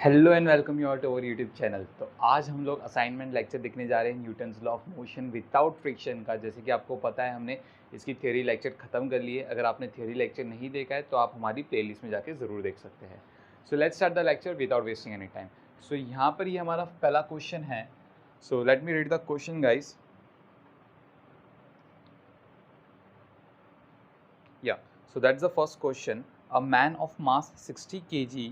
Hello and welcome you all to our YouTube channel. तो आज हम लोग असाइनमेंट लेक्चर देखने जा रहे हैं Newton's law of motion without friction का। जैसे कि आपको पता है हमने इसकी थ्योरी लेक्चर ख़त्म कर लिए। अगर आपने थ्योरी लेक्चर नहीं देखा है तो आप हमारी प्लेलिस्ट में जाके ज़रूर देख सकते हैं। So let's start the lecture without wasting any time. So यहाँ पर ये हमारा पहला क्वेश्चन है। So let me read the question guys. Yeah, so that's the first question. A man of mass 60 kg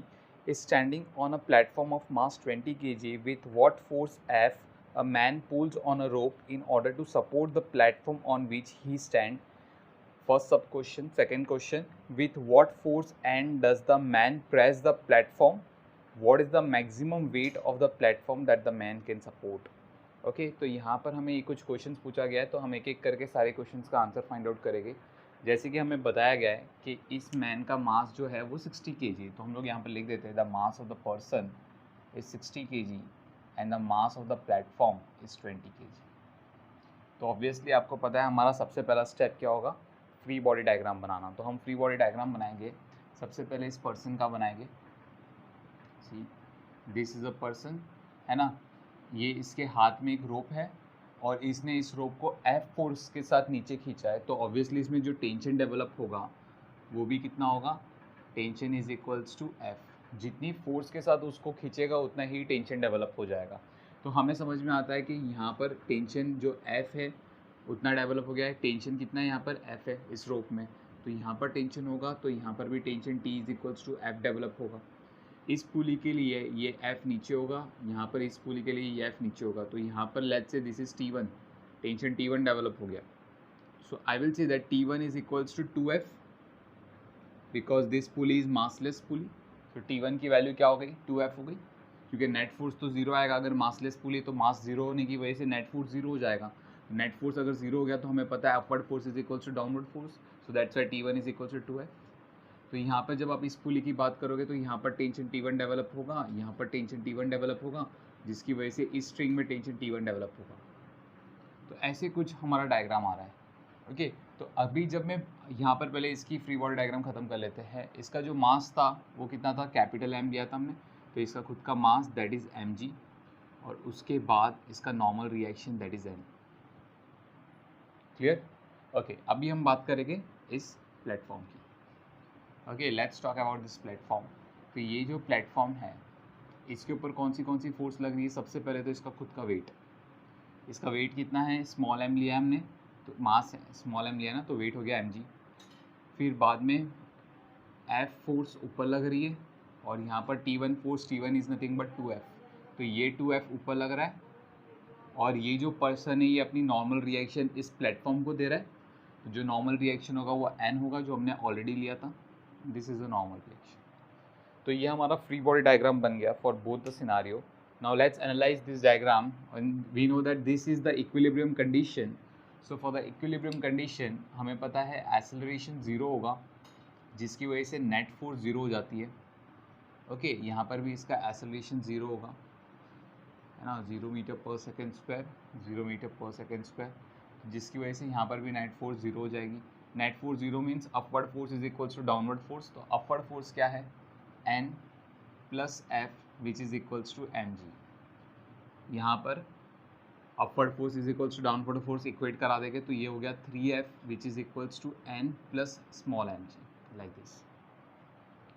is standing on a platform of mass 20 kg. With what force F a man pulls on a rope in order to support the platform on which he stands? First sub question. Second question, with what force N does the man press the platform? What is the maximum weight of the platform that the man can support? Okay तो यहाँ पर हमें ये कुछ questions पूछा गया है, तो हम एक एक करके सारे क्वेश्चंस का आंसर फाइंड आउट करेंगे। जैसे कि हमें बताया गया है कि इस मैन का मास जो है वो 60 kg, तो हम लोग यहाँ पर लिख देते हैं the mass of the person is 60 kg and the mass of the platform is 20 kg। तो ऑब्वियसली आपको पता है हमारा सबसे पहला स्टेप क्या होगा, फ्री बॉडी डायग्राम बनाना। तो हम फ्री बॉडी डायग्राम बनाएंगे। सबसे पहले इस पर्सन का बनाएंगे। See this is a person, है ना। ये इसके हाथ में एक रोप है और इसने इस रोप को एफ फोर्स के साथ नीचे खींचा है। तो ऑब्वियसली इसमें जो टेंशन डेवलप होगा वो भी कितना होगा, tension is equals to F. जितनी फोर्स के साथ उसको खींचेगा उतना ही टेंशन डेवलप हो जाएगा। तो हमें समझ में आता है कि यहाँ पर टेंशन जो एफ है उतना डेवलप हो गया है। टेंशन कितना है यहाँ पर, एफ है इस रोप में। तो यहाँ पर टेंशन होगा तो यहाँ पर भी tension T is equals to F develop होगा। इस पुली के लिए ये F नीचे होगा, यहाँ पर इस पुली के लिए ये F नीचे होगा। तो यहाँ पर let's say this is T1, tension T1 develop हो गया। So I will say that T1 is equals to 2F because this pulley is massless pulley. तो T1 की वैल्यू क्या हो गई, 2F हो गई, क्योंकि नेट फोर्स तो जीरो आएगा। अगर मासलेस पुली तो मास जीरो होने की वजह से नेट फोर्स जीरो हो जाएगा। नेट फोर्स अगर जीरो हो गया तो हमें पता है upward force is equals to downward force. So that's why T1 is equals to 2F। तो यहाँ पर जब आप इस पुली की बात करोगे तो यहाँ पर टेंशन T1 डेवलप होगा, यहाँ पर टेंशन T1 डेवलप होगा, जिसकी वजह से इस स्ट्रिंग में टेंशन T1 डेवलप होगा। तो ऐसे कुछ हमारा डायग्राम आ रहा है। ओके, तो अभी जब मैं यहाँ पर पहले इसकी फ्री बॉडी डायग्राम खत्म कर लेते हैं। इसका जो मास था वो कितना था, कैपिटल M लिया था हमने। तो इसका खुद का मास दैट इज़ mg, और उसके बाद इसका normal reaction that is n। Clear? Okay, अभी हम बात करेंगे इस प्लेटफॉर्म की। Okay, let's talk about this platform. तो ये जो प्लेटफॉर्म है इसके ऊपर कौन सी फोर्स लग रही है। सबसे पहले तो इसका खुद का वेट। इसका वेट कितना है, स्मॉल m लिया हमने, तो मास है स्मॉल m लिया ना, तो वेट हो गया mg। फिर बाद में F फोर्स ऊपर लग रही है और यहाँ पर T1 force, T1 is nothing but 2F। तो ये 2F ऊपर लग रहा है और ये जो पर्सन है ये अपनी नॉर्मल रिएक्शन इस प्लेटफॉर्म को दे रहा है। तो जो नॉर्मल रिएक्शन होगा वो n होगा, जो हमने ऑलरेडी लिया था। This is a normal reaction. तो ये हमारा फ्री बॉडी डायग्राम बन गया for both the scenario. Now let's analyse this diagram and we know that this is the equilibrium condition. So for the equilibrium condition हमें पता है acceleration zero होगा, जिसकी वजह से नेट फोर्स ज़ीरो हो जाती है। ओके, यहाँ पर भी इसका एक्सेलरेशन ज़ीरो होगा, है ना, 0 metre per second square, 0 metre per second square, जिसकी वजह से यहाँ पर भी नेट फोर्स ज़ीरो हो जाएगी। Net force zero means upward force is equals to downward force. तो अपवर्ड फोर्स क्या है, n plus f which is equals to m g. यहाँ पर upward force is equals to downward force equate करा देंगे तो ये हो गया 3F which is equals to n plus small m g, like this.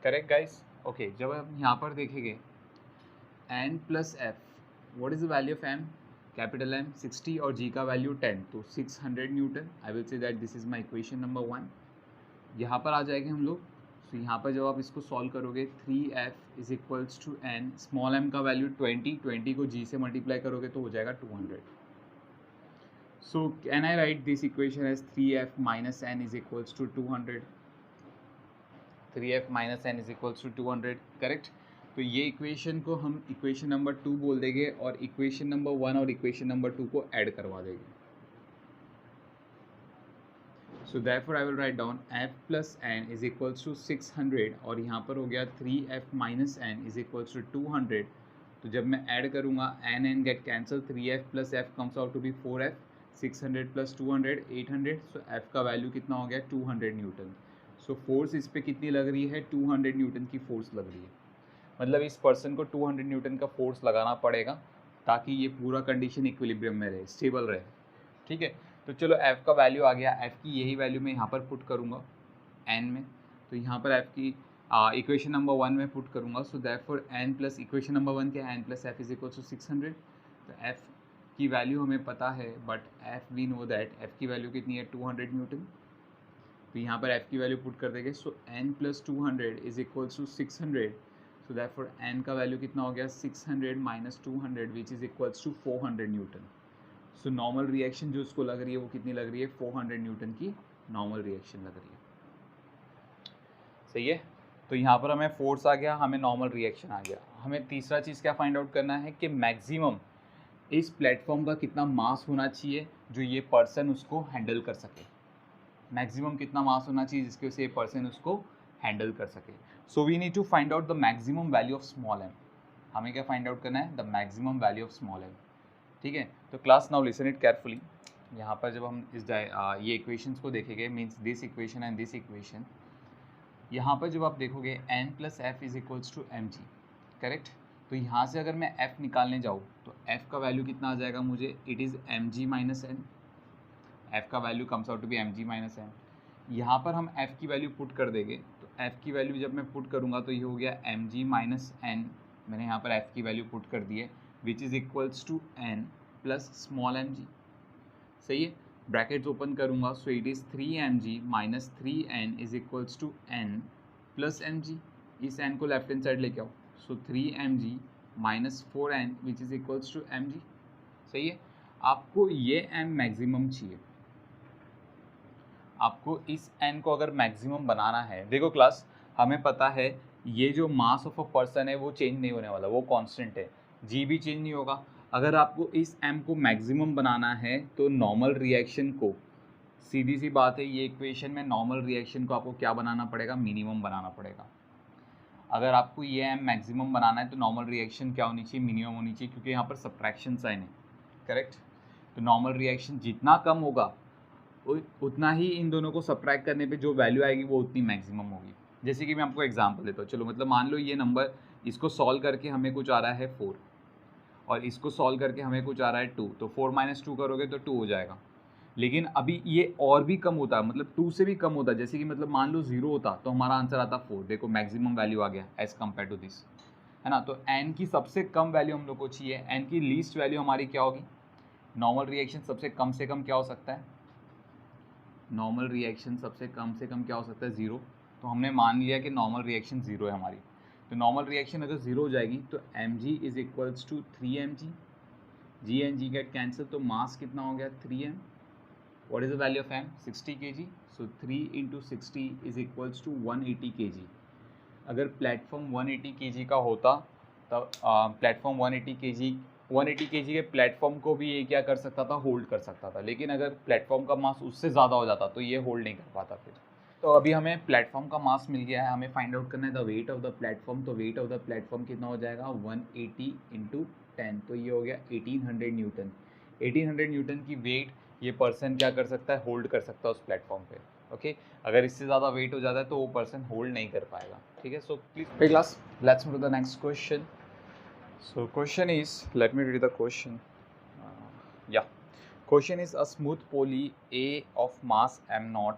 Correct guys? Okay, जब हम यहाँ पर देखेंगे n plus f, what is the value of m, capital M 60 और g का वैल्यू 10, तो 600 Newton. I will say that this is my equation number 1। यहाँ पर आ जाएंगे हम लोग। तो यहाँ पर जब आप इसको सॉल्व करोगे 3F is equals to n, small m का वैल्यू 20 को g से मल्टीप्लाई करोगे तो हो जाएगा 200। So can I write this equation as 3F minus n is equals to 200। 3F minus n is equals to 200, correct. तो ये इक्वेशन को हम इक्वेशन नंबर 2 बोल देंगे और इक्वेशन नंबर 1 और इक्वेशन नंबर 2 को ऐड करवा देंगे। So therefore I will write down f plus n is equals to 600 और यहाँ पर हो गया 3f minus n is equals to 200। तो जब मैं ऐड करूँगा n get cancel, 3f plus f comes out to be 4f, 600 plus 200 800। so f का वैल्यू कितना हो गया 200 न्यूटन। सो फोर्स इस पर कितनी लग रही है, 200 न्यूटन की फोर्स लग रही है। मतलब इस पर्सन को 200 न्यूटन का फोर्स लगाना पड़ेगा ताकि ये पूरा कंडीशन इक्विलिब्रियम में रहे, स्टेबल रहे। ठीक है, तो चलो एफ़ का वैल्यू आ गया, एफ़ की यही वैल्यू मैं यहाँ पर पुट करूँगा एन में। तो यहाँ पर एफ़ की इक्वेशन नंबर 1 में पुट करूँगा। So therefore n plus equation number 1 क्या है, n plus f is equal to 600। तो एफ़ की वैल्यू हमें पता है, but f we know that f की वैल्यू कितनी है, 200 न्यूटन। तो यहाँ पर एफ़ की वैल्यू पुट कर देंगे। So N plus 200 is equals to 600। So therefore N का वैल्यू कितना हो गया, 600 minus 200 which is equals to 400 newton. So normal reaction जो उसको लग रही है वो कितनी लग रही है, 400 न्यूटन की नॉर्मल रिएक्शन लग रही है। सही है, तो यहाँ पर हमें फोर्स आ गया, हमें नॉर्मल रिएक्शन आ गया। हमें तीसरा चीज़ क्या फाइंड आउट करना है कि मैक्सिमम इस प्लेटफॉर्म का कितना मास होना चाहिए जो ये पर्सन उसको हैंडल कर सके। मैक्सिमम कितना मास होना चाहिए जिसके वजह से ये पर्सन उसको हैंडल कर सके। So we need to find out the maximum value of small m. हमें क्या फाइंड आउट करना है, the maximum value of small m. ठीक है, तो class now listen it carefully. यहाँ पर जब हम इस ये इक्वेशंस को देखेंगे, means this equation and this equation, यहाँ पर जब आप देखोगे n plus f is equals to m g, correct. तो यहाँ से अगर मैं f निकालने जाऊँ तो f का वैल्यू कितना आ जाएगा मुझे, it is m g minus n. f का value comes out to be m g minus n. यहाँ पर हम f की वैल्यू पुट कर देंगे, तो f की वैल्यू जब मैं पुट करूँगा तो ये हो गया एम जी माइनस एन। मैंने यहाँ पर f की वैल्यू पुट कर दी है, which is equals to n plus small m g. सही है, ब्रैकेट्स ओपन करूँगा। So it is 3mg minus 3n is equals to n plus mg। इस n को लेफ्ट हैंड साइड लेके आओ। So 3mg minus 4n which is equals to mg। सही है, आपको ये m मैक्सिमम चाहिए। आपको इस n को अगर मैक्सिमम बनाना है, देखो क्लास हमें पता है ये जो मास ऑफ अ पर्सन है वो चेंज नहीं होने वाला, वो कांस्टेंट है, g भी चेंज नहीं होगा। अगर आपको इस m को मैक्सिमम बनाना है तो नॉर्मल रिएक्शन को, सीधी सी बात है, ये इक्वेशन में नॉर्मल रिएक्शन को आपको क्या बनाना पड़ेगा, मिनिमम बनाना पड़ेगा। अगर आपको ये m मैक्सिमम बनाना है तो नॉर्मल रिएक्शन क्या होनी चाहिए, मिनिमम होनी चाहिए, क्योंकि यहाँ पर सब्ट्रैक्शन साइन है, करेक्ट। तो नॉर्मल रिएक्शन जितना कम होगा उतना ही इन दोनों को सब्ट्रैक्ट करने पे जो वैल्यू आएगी वो उतनी मैक्सिमम होगी। जैसे कि मैं आपको एग्जांपल देता हूँ, चलो मतलब मान लो ये नंबर, इसको सॉल्व करके हमें कुछ आ रहा है 4 और इसको सॉल्व करके हमें कुछ आ रहा है 2, तो 4 माइनस 2 करोगे तो 2 हो जाएगा। लेकिन अभी ये और भी कम होता है, मतलब 2 से भी कम होता है, जैसे कि मतलब मान लो 0 होता तो हमारा आंसर आता 4। देखो मैक्सिमम वैल्यू आ गया एज कम्पेयर टू दिस, है ना। तो n की सबसे कम वैल्यू हम लोग को चाहिए, n की लीस्ट वैल्यू हमारी क्या होगी, नॉर्मल रिएक्शन सबसे कम से कम क्या हो सकता है, नॉर्मल रिएक्शन सबसे कम क्या हो सकता है, 0। तो हमने मान लिया कि नॉर्मल रिएक्शन 0 है हमारी। तो नॉर्मल रिएक्शन अगर 0 हो जाएगी तो m g is equals to 3mg, g n g get cancel, तो मास कितना हो गया 3m। What is the value of m, 60 kg। So 3 into 60 is equals to 180 kg। अगर प्लेटफॉर्म 180 kg का होता तब प्लेटफॉर्म 180 kg के प्लेटफॉर्म को भी ये क्या कर सकता था, होल्ड कर सकता था। लेकिन अगर प्लेटफॉर्म का मास उससे ज़्यादा हो जाता तो ये होल्ड नहीं कर पाता फिर। तो अभी हमें प्लेटफॉर्म का मास मिल गया है, हमें फाइंड आउट करना है the weight of the platform. तो वेट ऑफ द प्लेटफॉर्म कितना हो जाएगा, 180 इंटू 10, तो ये हो गया 1800 न्यूटन। 1800 न्यूटन की वेट ये पर्सन क्या कर सकता है, होल्ड कर सकता है उस प्लेटफॉर्म पे। ओके, अगर इससे ज़्यादा वेट हो जाता है तो वो पर्सन होल्ड नहीं कर पाएगा। ठीक है, so please class let's move to the next question. So question is, let me read the question. Yeah, question is, a smooth pulley A of mass m0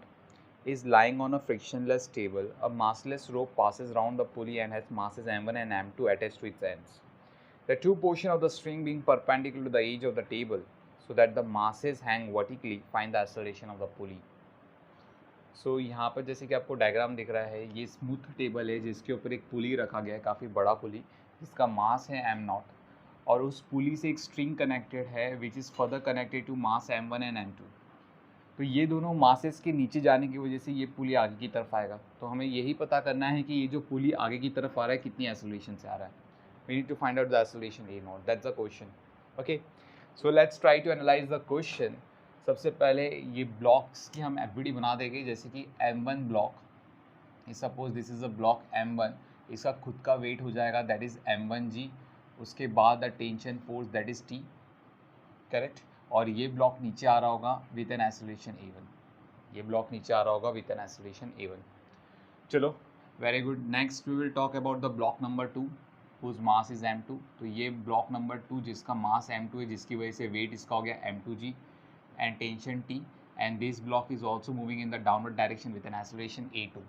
is lying on a frictionless table. A massless rope passes round the pulley and has masses m1 and m2 attached to its ends. The two portions of the string being perpendicular to the edge of the table so that the masses hang vertically. Find the acceleration of the pulley. So यहाँ पर जैसे कि आपको diagram दिख रहा है, ये smooth table है जिसके ऊपर एक पुली रखा गया है, काफ़ी बड़ा पुली जिसका मास है m0, और उस पुली से एक स्ट्रिंग कनेक्टेड है which is further connected to mass m1 and m2। तो ये दोनों मासेस के नीचे जाने की वजह से ये पुली आगे की तरफ आएगा। तो हमें यही पता करना है कि ये जो पुली आगे की तरफ आ रहा है कितनी एक्सेलरेशन से आ रहा है। We need to find out the acceleration a0, that's the question. Okay, so let's try to analyse the question. सबसे पहले ये ब्लॉक्स की हम एफबीडी बना देंगे, जैसे कि m1 block, suppose this is a block m1, इसका खुद का वेट हो जाएगा दैट इज़ m1g, उसके बाद the tension force that is t, correct. और ये ब्लॉक नीचे आ रहा होगा विद एन एक्सेलरेशन a1, ये ब्लॉक नीचे आ रहा होगा विद एन एक्सेलरेशन a1। चलो very good, next we will talk about the block number 2। whose mass is m2, तो ये ब्लॉक नंबर 2 जिसका मास m2 है, जिसकी वजह से वेट इसका हो गया m2g and tension T, and this block is also moving in the downward direction with an acceleration a2.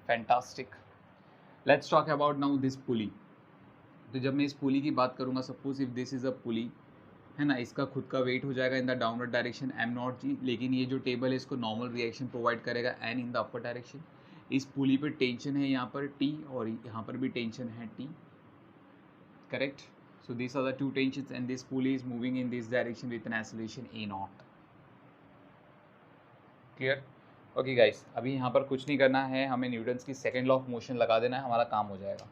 Fantastic. Let's talk about now this pulley. तो जब मैं इस पुली की बात करूँगा, suppose if this is a pulley है ना, इसका खुद का वेट हो जाएगा इन द डाउनवर्ड डायरेक्शन m0g, लेकिन ये जो टेबल है इसको नॉर्मल रिएक्शन प्रोवाइड करेगा n in the upper direction. इस पुली पर टेंशन है यहाँ पर T और यहाँ पर भी टेंशन है T, correct. So this are the two tensions and this pulley is moving in this direction with an acceleration a0. Clear? Okay guys, अभी यहाँ पर कुछ नहीं करना है, हमें न्यूटन्स की सेकेंड लॉ ऑफ मोशन लगा देना है, हमारा काम हो जाएगा.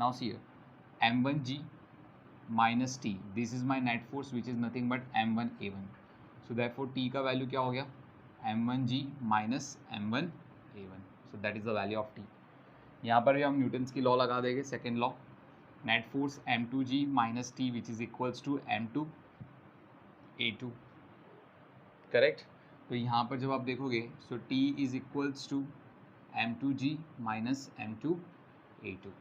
Now see here m1g minus t, this is my net force which is nothing but m1 a1. So therefore t का वैल्यू क्या हो गया, m1g minus m1 a1. So that is the value of t. यहाँ पर भी हम Newton's की लॉ लगा देंगे, second law, net force m2g minus t which is equals to m2 a2, correct. तो यहाँ पर जब आप देखोगे, so t is equals to m2g minus m2 a2.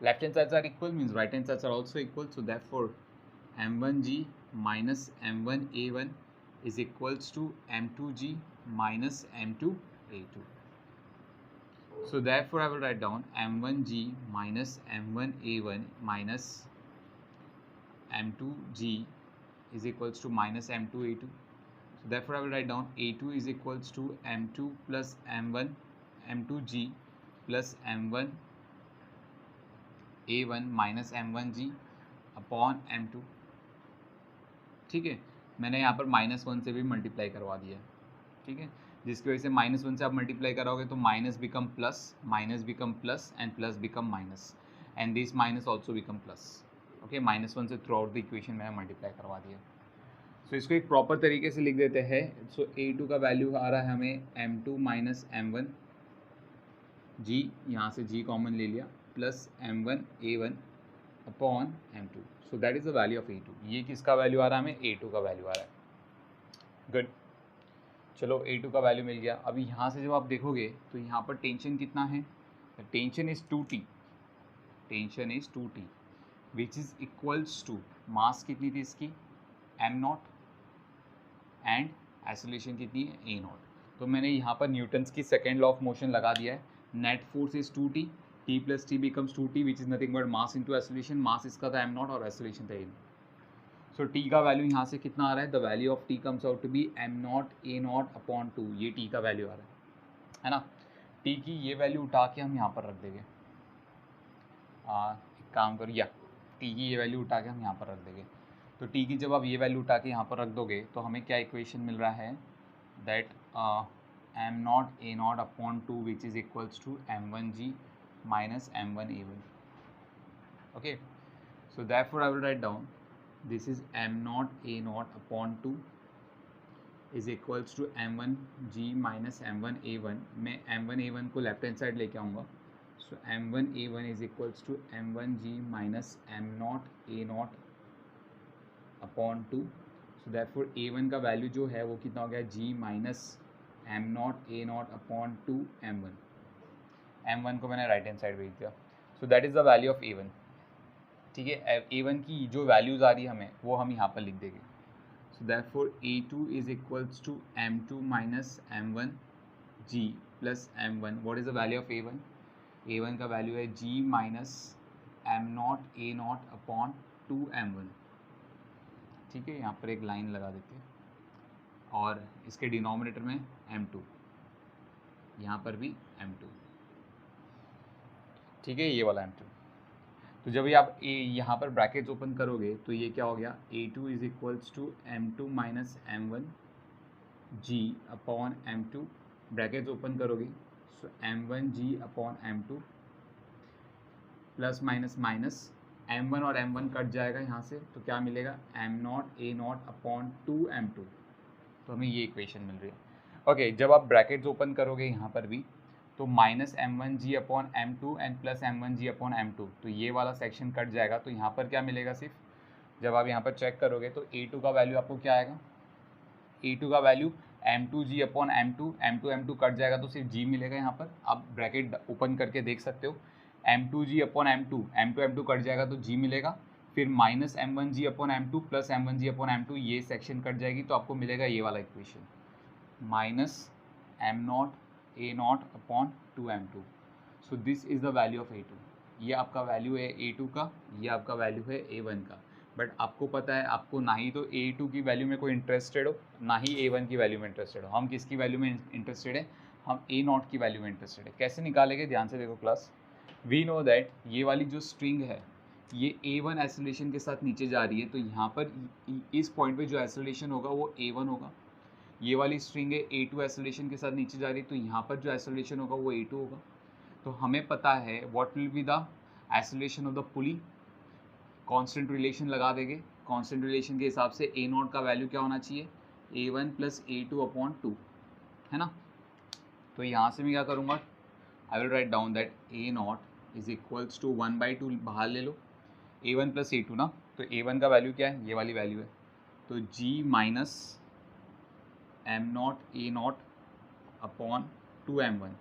Left hand sides are equal means right hand sides are also equal, so therefore m1g minus m1 a1 is equals to m2g minus m2 a2. So therefore I will write down m1g minus m1 a1 minus m2g is equals to minus m2 a2. So therefore I will write down a2 is equals to m2 plus m1 m2g plus m1 a1 minus m1g upon m2. ठीक है, मैंने यहाँ पर -1 से भी multiply करवा दिया है. ठीक है, जिसकी वजह से -1 से आप मल्टीप्लाई कराओगे तो minus become plus and plus become minus and this minus also become plus. Okay, -1 से थ्रू आउट द इक्वेशन मैंने मल्टीप्लाई करवा दिया. सो इसको एक प्रॉपर तरीके से लिख देते हैं. सो a2 का वैल्यू आ रहा है हमें m2 माइनस m1 g, यहाँ से g कॉमन ले लिया, plus m1 a1 upon m2. So that is the value of a2. ये किसका वैल्यू आ रहा है, हमें a2 का वैल्यू आ रहा है. गुड, चलो a2 का वैल्यू मिल गया. अभी यहाँ से जब आप देखोगे तो यहाँ पर टेंशन कितना है, tension is 2t, tension is 2t which is equals to mass कितनी थी इसकी m0 एंड एक्सेलरेशन कितनी है a0. तो मैंने यहाँ पर न्यूटन्स की सेकेंड लॉ ऑफ मोशन लगा दिया है. Net force is 2t, t plus t becomes 2t which is nothing but mass into acceleration. मास इसका था m0 और acceleration था a0. सो t का वैल्यू यहाँ से कितना आ रहा है, the value of t comes out to be m0 a0 upon 2. ये t का वैल्यू आ रहा है ना. t की ये वैल्यू उठा के हम यहाँ पर रख देंगे. एक काम करो, या t की ये वैल्यू उठा के हम यहाँ पर रख देंगे. तो t की जब आप ये वैल्यू उठा के यहाँ पर रख दोगे तो हमें क्या इक्वेशन मिल रहा है, that m0 a0 upon 2 which is equals to m1g minus m1 a1. Okay, so therefore I will write down this is m0 a0 upon 2 is equals to m1g minus m1 a1. मैं m1 a1 को left hand side लेके आऊँगा. so m1 a1 is equals to m1g minus m0 a0 upon 2. so therefore a1 का value जो है वो कितना हो गया, g minus m0 a0 upon 2 m1. m1 को मैंने राइट हैंड साइड भेज दिया. सो that is the value of a1. ठीक है, a1 की जो वैल्यूज़ आ रही है हमें वो हम यहाँ पर लिख देंगे. So therefore a2 is equals to m2 minus m1 g plus m1. What is the value of a1? a1 का वैल्यू है g minus m0 a0 upon 2 m1. ठीक है, यहाँ पर एक लाइन लगा देते हैं और इसके डिनोमिनेटर में m2, यहाँ पर भी m2. ठीक है, ये वाला m2. तो जब ये आप यहाँ पर ब्रैकेट्स ओपन करोगे तो ये क्या हो गया, a2 is equals to m2 minus m1 g upon m2. Brackets open करोगे so m1 g upon m2 plus minus minus m1 और m1 कट जाएगा यहाँ से, तो क्या मिलेगा, m0 a0 अपॉन 2 m2. तो हमें ये इक्वेशन मिल रही है. ओके, जब आप ब्रैकेट्स ओपन करोगे यहाँ पर भी तो minus m1g upon m2 and plus m1g upon m2, तो ये वाला सेक्शन कट जाएगा. तो यहाँ पर क्या मिलेगा, सिर्फ जब आप यहाँ पर चेक करोगे तो a2 का वैल्यू आपको क्या आएगा, a2 का value m2g upon m2 cut जाएगा तो सिर्फ g मिलेगा. यहाँ पर आप ब्रैकेट ओपन करके देख सकते हो, m2g अपॉन m2 कट जाएगा तो g मिलेगा, फिर minus m1g upon m2 plus m1g upon m2, ये सेक्शन कट जाएगी तो आपको मिलेगा ये वाला equation, minus m0 a0 upon 2m2. So this is the value of a2. ये आपका वैल्यू है a2 का, ये आपका वैल्यू है a1 का. बट आपको पता है आपको ना ही तो a2 की वैल्यू में कोई इंटरेस्टेड हो, ना ही a1 की वैल्यू में इंटरेस्टेड हो. हम किसकी वैल्यू में इंटरेस्टेड है? हम a0 की वैल्यू में इंटरेस्टेड है. कैसे निकालेंगे? ध्यान से देखो क्लास. वी नो दैट ये वाली जो स्ट्रिंग है ये a1 एसिलेशन के साथ नीचे जा रही है, तो यहाँ पर इस पॉइंट पे जो एसिलेशन होगा वो a1 होगा. ये वाली स्ट्रिंग है a2 एसिलेशन के साथ नीचे जा रही है, तो यहाँ पर जो एसिलेशन होगा वो a2 होगा. तो हमें पता है what will be the acceleration of the pulley. Constant relation लगा देंगे. कांस्टेंट रिलेशन के हिसाब से a0 का वैल्यू क्या होना चाहिए? a1 प्लस a2 अपॉन 2, है ना. तो यहाँ से मैं क्या करूँगा? I will write down that a0 is equals to 1/2, बाहर ले लो, a1 प्लस a2 ना. तो a1 का वैल्यू क्या है? ये वाली वैल्यू है. तो g minus m0 a0 upon 2m1.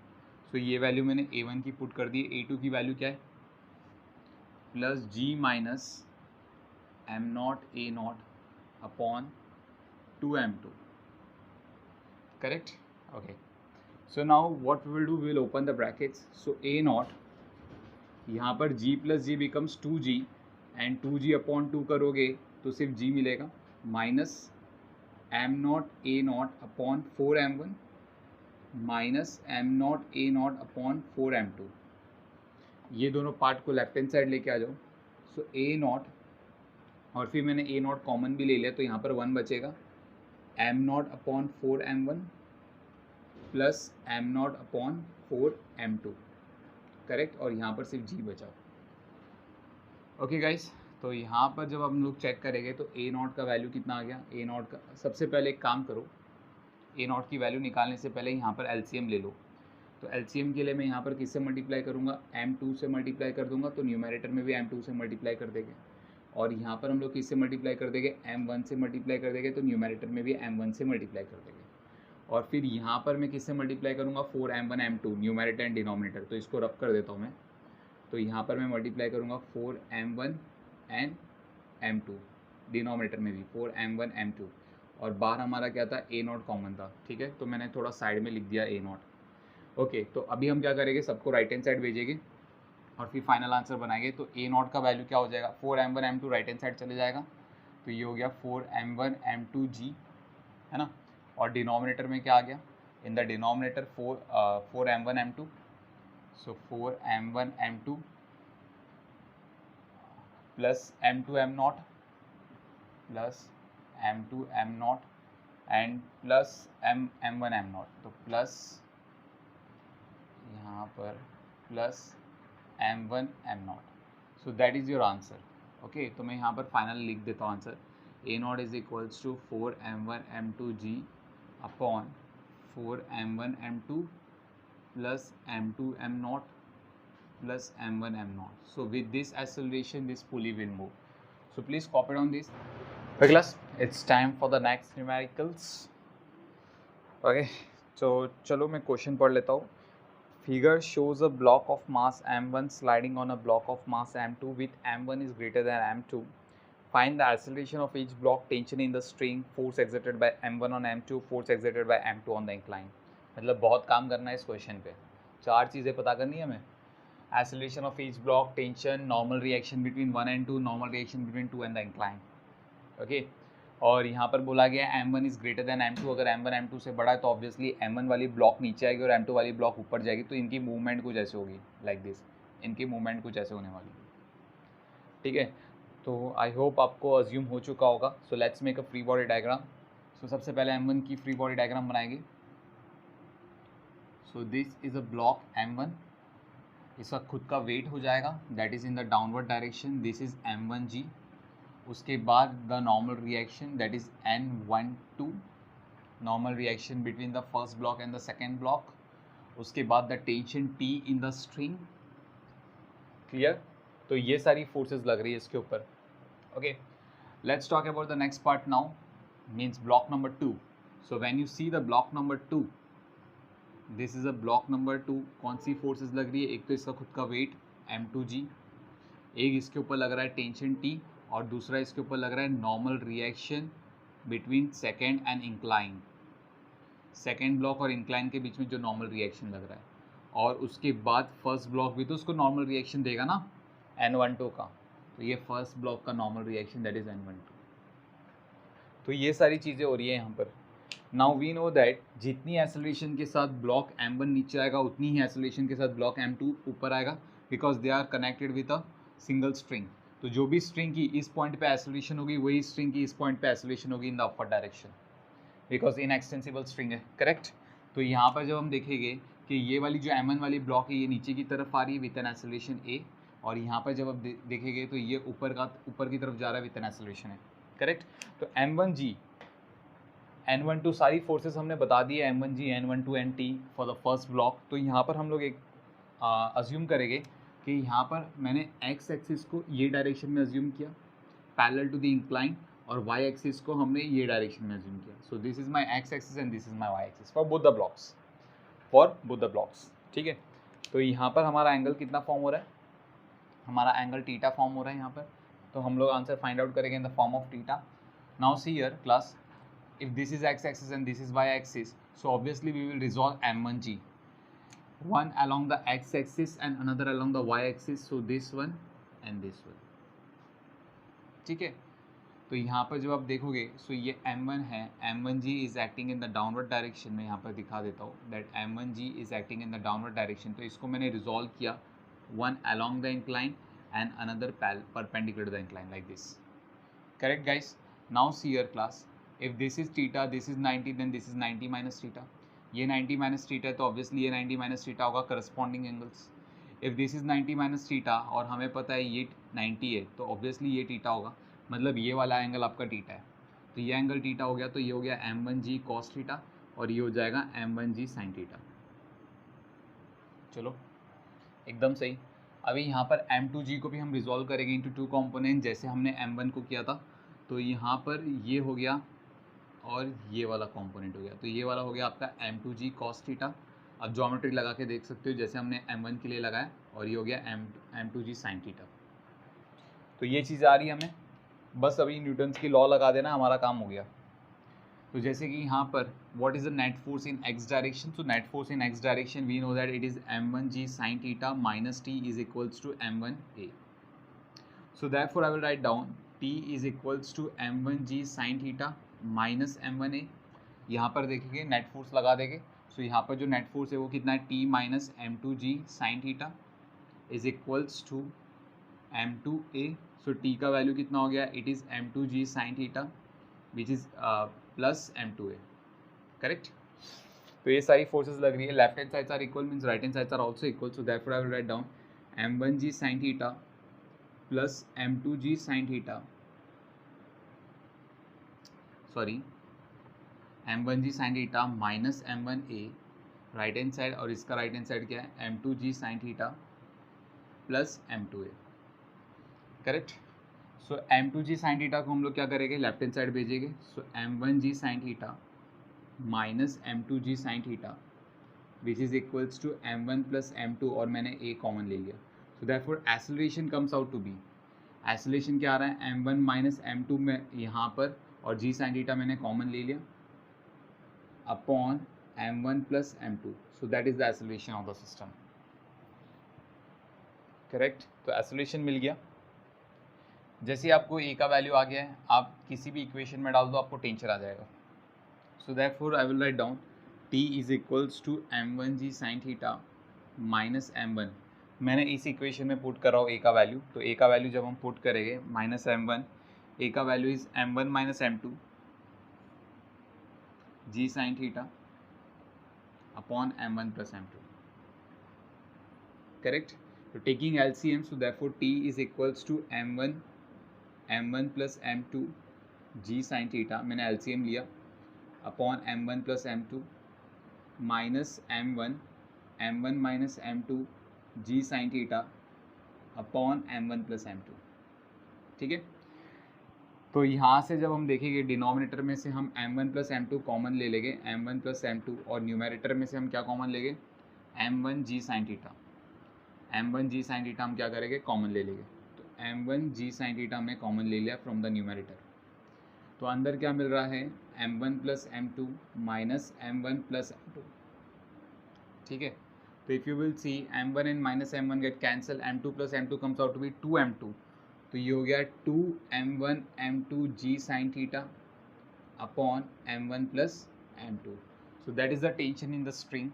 सो ये वैल्यू मैंने a1 की पुट कर दी. a2 की वैल्यू क्या है? Plus g minus m0 a0 upon 2m2. Correct? Okay. So now what we will do, we will open the brackets. So a0, यहाँ पर g plus g becomes 2g and 2g upon 2 करोगे तो सिर्फ g मिलेगा, minus m0 a0 upon 4m1 minus m0 a0 upon 4m2. ये दोनों part को left hand side लेके आ जाओ. सो a0 और फिर मैंने a0 कॉमन भी ले लिया तो यहाँ पर 1 बचेगा, m0 upon 4m1 plus m0 upon 4m2. Correct. और यहाँ पर सिर्फ g बचा. ओके गाइस, तो यहाँ पर जब हम लोग चेक करेंगे तो a0 का वैल्यू कितना आ गया? a0 का सबसे पहले एक काम करो, a0 की वैल्यू निकालने से पहले यहाँ पर LCM ले लो. तो LCM के लिए मैं यहाँ पर किससे मल्टीप्लाई करूँगा? m2 से मल्टीप्लाई कर दूँगा, तो न्यूमरेटर में भी m2 से मल्टीप्लाई कर देंगे. और यहाँ पर हम लोग किससे मल्टीप्लाई कर देंगे? m1 से मल्टीप्लाई कर देंगे, तो न्यूमरेटर में भी m1 से मल्टीप्लाई कर देंगे. और फिर यहाँ पर मैं किससे मल्टीप्लाई करूँगा? 4m1 m2, numerator and denominator. तो इसको रब कर देता हूँ मैं. तो यहाँ पर मैं मल्टीप्लाई करूँगा 4m1 एंड m2, डिनोमिनेटर में भी 4m1 m2. और बाहर हमारा क्या था? a0 कॉमन था. ठीक है, तो मैंने थोड़ा साइड में लिख दिया a0. ओके, तो अभी हम क्या करेंगे? सबको राइट हैंड साइड भेजेंगे और फिर फाइनल आंसर बनाएंगे. तो a0 का वैल्यू क्या हो जाएगा? 4m1 m2 right hand side चले जाएगा, तो ये हो गया 4m1 m2g, है ना. और डिनोमिनेटर में क्या आ गया? In the denominator 4m1 m2. So 4m1 m2 plus m2 m0 plus m2 m0 and plus m1 m0. तो प्लस यहाँ पर plus m1 m0. So that is your answer. Okay, तो मैं यहाँ पर फाइनल लिख देता हूँ answer. a0 is equals to 4m1 m2g upon 4m1 m2 plus m2 m0 plus m1 m0. So with this acceleration this pulley will move. So please copy down this. Okay class, it's time for the next numericals. Okay, so चलो मैं question पढ़ लेता हूँ. Figure shows a block of mass m1 sliding on a block of mass m2 with m1 is greater than m2. Find the acceleration of each block, tension in the string, force exerted by m1 on m2, force exerted by m2 on the incline. मतलब बहुत काम करना है इस question पे. 4 चीज़ें पता करनी है हमें. Acceleration of each block, tension, normal reaction between 1 and 2, normal reaction between 2 and the incline. Okay, और यहाँ पर बोला गया m1 is greater than m2. अगर m1 m2 से बड़ा है तो ऑब्वियसली m1 वाली ब्लॉक नीचे आएगी और m2 वाली ब्लॉक ऊपर जाएगी. तो इनकी मूवमेंट कुछ ऐसे होगी, लाइक दिस. इनकी मूवमेंट कुछ ऐसे होने वाली. ठीक है, तो आई होप आपको अज्यूम हो चुका होगा. So let's make a free body diagram. So सबसे पहले m1 की फ्री बॉडी डायग्राम बनाएंगे. So this is a block m1. इसका खुद का वेट हो जाएगा, that is in the downward direction. This is m1g. उसके बाद the normal reaction, that is n12, normal reaction between the first block and the second block. उसके बाद the tension T in the string. Clear? तो ये सारी forces लग रही है इसके ऊपर. Okay, let's talk about the next part now, means block number 2. So when you see the block number 2, this is a block number 2. कौन सी forces लग रही है? एक तो इसका खुद का वेट, m2g, एक इसके ऊपर लग रहा है टेंशन T और दूसरा इसके ऊपर लग रहा है normal reaction between second and incline, second block और इंक्लाइन के बीच में जो नॉर्मल रिएक्शन लग रहा है, और उसके बाद फर्स्ट ब्लॉक भी तो उसको नॉर्मल रिएक्शन देगा ना N12 का, तो ये फर्स्ट ब्लॉक का normal reaction that is N12। तो ये सारी चीज़ें हो रही है यहाँ पर। नाउ वी नो दैट जितनी एक्सेलरेशन के साथ ब्लॉक M1 नीचे आएगा उतनी ही एक्सेलरेशन के साथ ब्लॉक M2 ऊपर आएगा, because they are connected with a single string. तो जो भी स्ट्रिंग की इस पॉइंट पे एक्सेलरेशन होगी वही स्ट्रिंग की इस पॉइंट पे एक्सेलरेशन होगी in the upper direction, because in extensible string है, करेक्ट। तो यहाँ पर जब हम देखेंगे कि ये वाली जो M1 वाली ब्लॉक है ये नीचे की तरफ आ रही है विद एन एक्सेलरेशन A, और यहाँ पर जब आप देखेंगे तो ये ऊपर की तरफ जा रहा है विद एन एक्सेलरेशन है, करेक्ट। तो M1G N12 सारी फोर्सेस हमने बता दी है, M1G N12 NT for the first block. तो यहाँ पर हम लोग एक अज्यूम करेंगे कि यहाँ पर मैंने x एक्सिस को ये डायरेक्शन में अज्यूम किया पैरेलल टू द इंक्लाइन, और y एक्सिस को हमने ये डायरेक्शन में अज्यूम किया। So this is my x axis and this is my y axis for both the blocks, ठीक है। तो यहाँ पर हमारा एंगल कितना फॉर्म हो रहा है, हमारा एंगल थीटा फॉर्म हो रहा है यहाँ पर। तो हम लोग आंसर फाइंड आउट करेंगे in the form of theta. Now see here class, if this is x axis and this is y axis, so obviously we will resolve M1G, one along the x axis and another along the y axis, so this one and this one, ठीक है। तो यहाँ पर जब आप देखोगे सो ये M1 है, M1G is acting in the downward direction, मैं यहाँ पर दिखा देता हूँ that M1G is acting in the downward direction। तो इसको मैंने रिजॉल्व किया, one along the incline and another perpendicular to the incline like this, correct guys। now see here class, if this is theta, this is 90, then this is 90 minus theta, ये 90 minus theta है तो obviously ये 90 minus theta होगा corresponding angles। if this is 90 minus theta और हमें पता है ये 90 है तो obviously ये theta होगा, मतलब ये वाला एंगल आपका theta है, तो ये एंगल theta हो गया, तो ये हो गया M1G cos theta और ये हो जाएगा M1G sin theta। चलो एकदम सही। अभी यहाँ पर M2G को भी हम रिजॉल्व करेंगे इंटू टू कॉम्पोनेंट, जैसे हमने M1 को किया था। तो यहाँ पर ये हो गया और ये वाला कंपोनेंट हो गया, तो ये वाला हो गया आपका M2G cos थीटा। अब ज्योमेट्री लगा के देख सकते हो जैसे हमने M1 के लिए लगाया, और ये हो गया M2G sin थीटा। तो ये चीज़ आ रही है हमें, बस अभी न्यूटन्स की लॉ लगा देना, हमारा काम हो गया। तो जैसे कि यहाँ पर what is the net force in x direction, तो net force in x direction we know that it is M1G sin theta minus T is equals to M1A। So therefore I will write down T is equals to M1G sin theta minus M1A। यहाँ पर देखेंगे net force लगा देंगे, सो यहाँ पर जो net force है वो कितना है, T minus M2G sin theta is equals to M2A। So T का वैल्यू कितना हो गया, it is M2G sin theta which is plus M2A, correct. तो ये सारी फोर्सेस लग रही है, left hand sides are equal means right hand sides are also equal, so therefore I will write down M1G sin theta plus M2G sin theta, sorry M1G sin theta minus M1A right hand side, और इसका right hand side क्या है M2G sin theta plus M2A, correct. So M2G sin theta को हम लोग क्या करेंगे, left hand side भेजेंगे, so M1G sin theta minus M2G sin theta which is equals to M1 plus M2, और मैंने A कॉमन ले लिया, so therefore acceleration comes out to be, acceleration क्या आ रहा है M1 माइनस M2 में यहाँ पर, और G sin थीटा मैंने कॉमन ले लिया upon M1 plus M2, so that is the acceleration of the system, correct. तो एक्सेलरेशन मिल गया। जैसे आपको A का वैल्यू आ गया है, आप किसी भी इक्वेशन में डाल दो आपको टेंशन आ जाएगा। So therefore I will write down T is equals to M1G sin theta minus M1, मैंने इस इक्वेशन में पुट कर रहा हूँ A का वैल्यू, तो A का वैल्यू जब हम पुट करेंगे माइनस M1, A का value is M1 minus M2 G sin theta upon M1 plus M2, correct. तो taking LCM, so therefore T is equals to M1 plus M2 G sin theta, मैंने LCM लिया upon M1 plus M2 minus M1 minus M2 G sin theta upon M1 plus M2, ठीक है। तो यहाँ से जब हम देखेंगे डिनोमिनेटर में से हम M1 प्लस M2 कॉमन ले लेंगे, M1 प्लस M2, और न्यूमरेटर में से हम क्या कॉमन लेंगे M1 G sin theta, m1g sin theta हम क्या करेंगे, कॉमन ले लेंगे। तो m1g sin थीटा हमने कॉमन ले लिया फ्रॉम द न्यूमरेटर। तो अंदर क्या मिल रहा है, m1 plus m2 minus m1 plus m2, ठीक है। तो if you will see m1 and minus m1 get cancel, m2 plus m2 comes out to be 2m2, तो ये हो गया 2m1 m2 g sin theta upon m1 plus m2. So that is the tension in the string.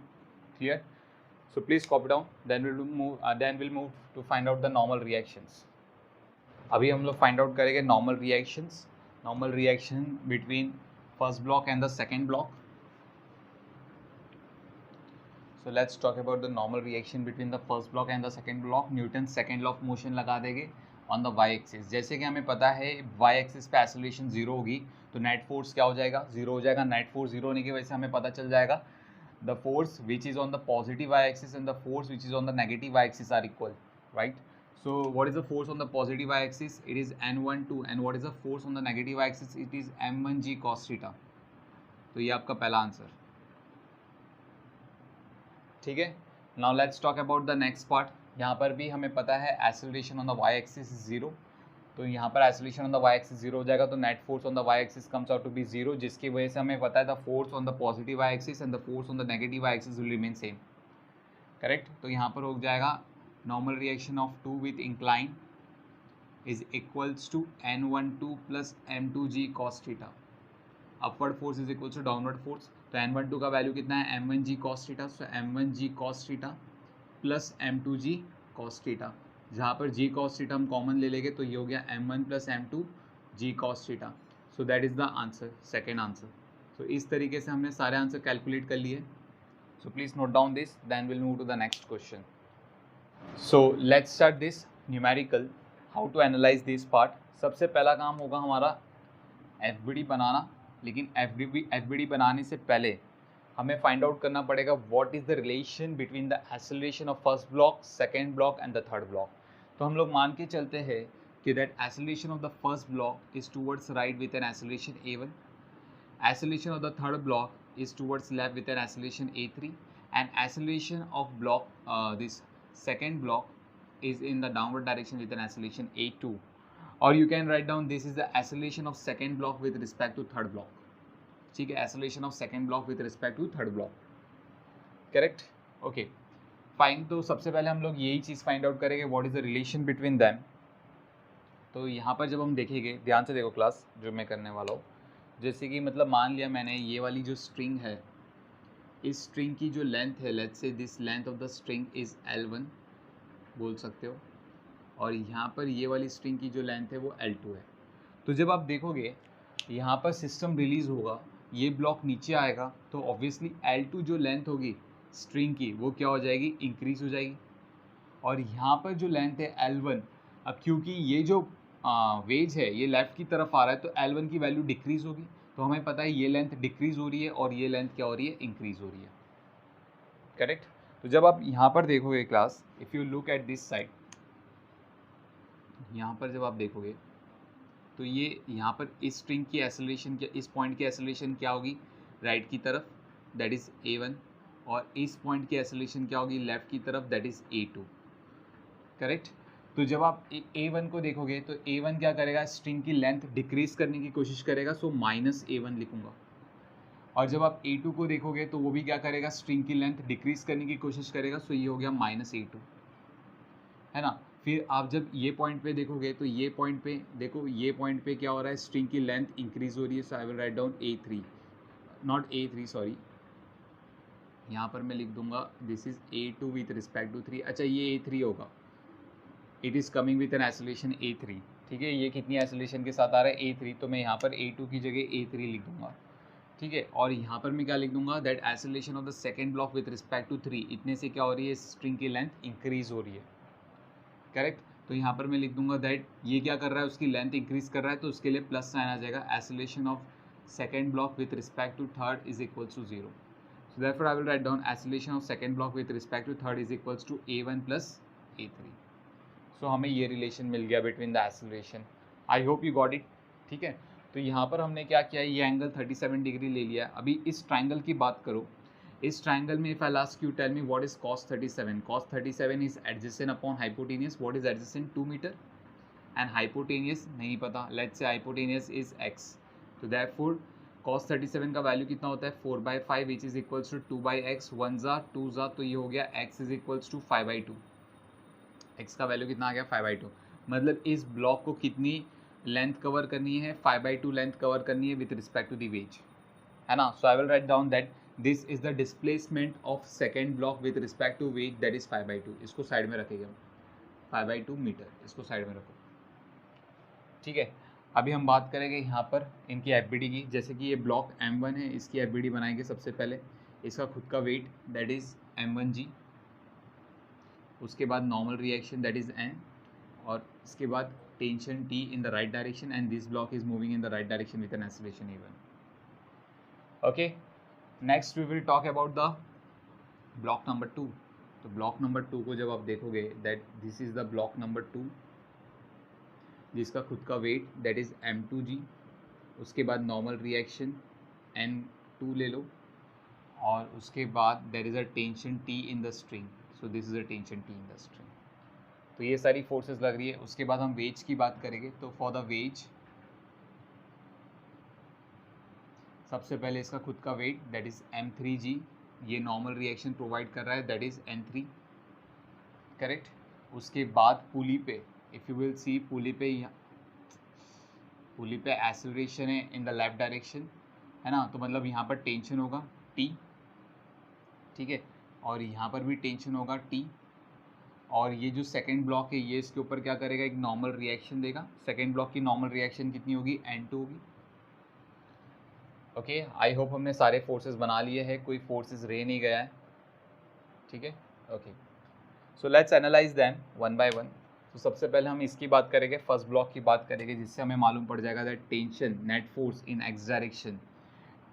Clear? So please copy down. Then we'll move to find out the normal reactions. अभी हम लोग find out करेंगे normal reactions. Normal reaction between first block and the second block. So let's talk about the normal reaction between the first block and the second block. Newton's second law of motion लगा देंगे on the y axis. जैसे कि हमें पता है Y axis पे acceleration zero होगी, तो नेट फोर्स क्या हो जाएगा, जीरो हो जाएगा। नेट फोर्स जीरो होने की वजह से हमें पता चल जाएगा the force which is on the positive y axis and the force which is on the negative y axis are equal, right. So what is the force on the positive y axis, it is n12, and what is the force on the negative y axis, it is m1g cos theta. तो ये आपका पहला answer, ठीक है। Now let's talk about the next part. यहाँ पर भी हमें पता है acceleration on the y axis is zero, तो यहाँ पर acceleration on the y axis zero हो जाएगा, तो net force on the y axis comes out to be zero, जिसकी वजह से हमें पता है the force on the positive y axis and the force on the negative y axis will remain same, correct. तो यहाँ पर हो जाएगा normal reaction of 2 with incline is equals to n12 plus m2g cos theta. Upward force is equals to downward force, तो n12 का value कितना है, m1g cos theta, so m1g cos theta plus m2g cos theta, जहाँ पर g cos theta हम common ले लेंगे, तो ये हो गया m1 plus m2 g cos theta. So that is the answer, second answer. So इस तरीके से हमने सारे आंसर कैलकुलेट कर लिए। So please note down this, then will move to the next question. So let's start this numerical, how to analyse this part. सबसे पहला काम होगा हमारा FBD बनाना, लेकिन FBD बनाने से पहले हमें फाइंड आउट करना पड़ेगा what is the relation between the acceleration of first block, second block and the third block. तो हम लोग मान के चलते हैं कि that acceleration of the first block is towards right with an acceleration a1, acceleration of the third block is towards left with an acceleration a3, and acceleration of block this second block is in the downward direction with an acceleration a2, or you can write down this is the acceleration of second block with respect to third block, ठीक है, acceleration of second block with respect to third block, correct, okay fine. तो सबसे पहले हम लोग यही चीज़ find out करेंगे what is the relation between them. तो यहाँ पर जब हम देखेंगे, ध्यान से देखो क्लास जो मैं करने वाला हूँ, जैसे कि मतलब मान लिया मैंने ये वाली जो स्ट्रिंग है, इस स्ट्रिंग की जो लेंथ है, let's say this length of the string is L1 बोल सकते हो, और यहाँ पर ये वाली स्ट्रिंग की जो लेंथ है वो L2 है। तो जब आप देखोगे यहाँ पर सिस्टम रिलीज़ होगा, ये ब्लॉक नीचे आएगा, तो ऑब्वियसली L2 जो लेंथ होगी स्ट्रिंग की वो क्या हो जाएगी, इंक्रीज़ हो जाएगी। और यहाँ पर जो लेंथ है L1, अब क्योंकि ये जो वेज है ये लेफ़्ट की तरफ आ रहा है, तो L1 की वैल्यू डिक्रीज़ होगी, तो हमें पता है ये लेंथ डिक्रीज़ हो रही है और ये लेंथ क्या हो रही है, इंक्रीज़ हो रही है, करेक्ट। तो जब आप यहाँ पर देखोगे class, if you look at this side, यहाँ पर जब आप देखोगे तो ये यहाँ पर इस स्ट्रिंग की एक्सेलरेशन क्या, इस पॉइंट की एक्सेलरेशन क्या होगी, राइट की तरफ, दैट इज़ a1, और इस पॉइंट की एक्सेलरेशन क्या होगी, लेफ़्ट की तरफ, दैट इज़ a2, करेक्ट। तो जब आप a1 को देखोगे तो a1 क्या करेगा, स्ट्रिंग की लेंथ डिक्रीज करने की कोशिश करेगा, सो माइनस a1 लिखूंगा। और जब आप a2 को देखोगे तो वो भी क्या करेगा, स्ट्रिंग की लेंथ डिक्रीज करने की कोशिश करेगा, सो ये हो गया माइनस a2, है ना। फिर आप जब ये पॉइंट पे देखोगे तो ये पॉइंट पे देखो, ये पॉइंट पे क्या हो रहा है, स्ट्रिंग की लेंथ इंक्रीज हो रही है, so I will write down a3, not a3 sorry, यहाँ पर मैं लिख दूंगा this is a2 with respect to 3। अच्छा ये a3 होगा, it is coming with an acceleration a3, ठीक है। ये कितनी एक्सेलरेशन के साथ आ रहा है, a3, तो मैं यहाँ पर a2 की जगह a3 लिख दूंगा, ठीक है। और यहाँ पर मैं क्या लिख दूंगा, that acceleration of the second block with respect to 3, इतने से क्या हो रही है, स्ट्रिंग की लेंथ इंक्रीज हो रही है, करेक्ट। तो यहाँ पर मैं लिख दूंगा दैट ये क्या कर रहा है, उसकी लेंथ इंक्रीज कर रहा है, तो उसके लिए प्लस साइन आ जाएगा, acceleration of second block with respect to third is equals to 0। So therefore I will write down acceleration of second block with respect to third is equals to a1 plus a3. So हमें ये relation मिल गया between the acceleration. I hope you got it, ठीक है। तो यहाँ पर हमने क्या किया, ये एंगल 37 डिग्री ले लिया। अभी इस ट्राइंगल की बात करो, इस ट्राइंगल में if I ask you tell me what is cos 37, cos 37 is adjacent upon hypotenuse, what is adjacent 2 metre and hypotenuse नहीं पता, let's say hypotenuse is x, तो therefore cos 37 का वैल्यू कितना होता है 4/5 विच इज इक्वल्स टू 2/x, 1 ज़ा 2 ज़ा, तो ये हो गया x is equals to 5/2, x का वैल्यू कितना आ गया 5/2, मतलब इस ब्लॉक को कितनी लेंथ कवर करनी है 5/2 लेंथ कवर करनी है with respect to the wedge, है ना। So I will write down that this is the displacement of second block with respect to wedge, that is 5/2, इसको साइड में रखेंगे हम 5/2 मीटर, इसको साइड में रखो, ठीक है। अभी हम बात करेंगे यहाँ पर इनकी एफबीडी की, जैसे कि ये ब्लॉक M1 है, इसकी एफबीडी बनाएंगे सबसे पहले, इसका खुद का वेट दैट इज M1G, उसके बाद normal reaction that is N, और इसके बाद tension T in the right direction and this block is moving in the right direction with an acceleration A1. Okay, next we will talk about the block number 2. तो block number 2 को जब आप देखोगे that this is the block number 2, जिसका खुद का wait that is M2G, उसके बाद नॉर्मल रिएक्शन N2 ले लो, और उसके बाद there is a tension T in the string, so this is a tension T in the string, तो ये सारी फोर्सेस लग रही है। उसके बाद हम वेज की बात करेंगे, तो फॉर द वेज सबसे पहले इसका खुद का वेट दैट इज M3G, ये नॉर्मल रिएक्शन प्रोवाइड कर रहा है दैट इज N3, करेक्ट। उसके बाद पुली पे इफ़ यू विल सी पुली पे एक्सेलरेशन है इन द लेफ्ट डायरेक्शन, है ना, तो मतलब यहाँ पर टेंशन होगा T, ठीक है, और यहाँ पर भी टेंशन होगा T, और ये जो सेकेंड ब्लॉक है ये इसके ऊपर क्या करेगा, एक नॉर्मल रिएक्शन देगा। सेकेंड ब्लॉक की नॉर्मल रिएक्शन कितनी होगी, N2 होगी। ओके, आई होप हमने सारे फोर्सेस बना लिए हैं, कोई फोर्सेस रह नहीं गया है, ठीक है। Okay, so let's analyse them one by one. तो सबसे पहले हम इसकी बात करेंगे, फर्स्ट ब्लॉक की बात करेंगे, जिससे हमें मालूम पड़ जाएगा that tension net force in x direction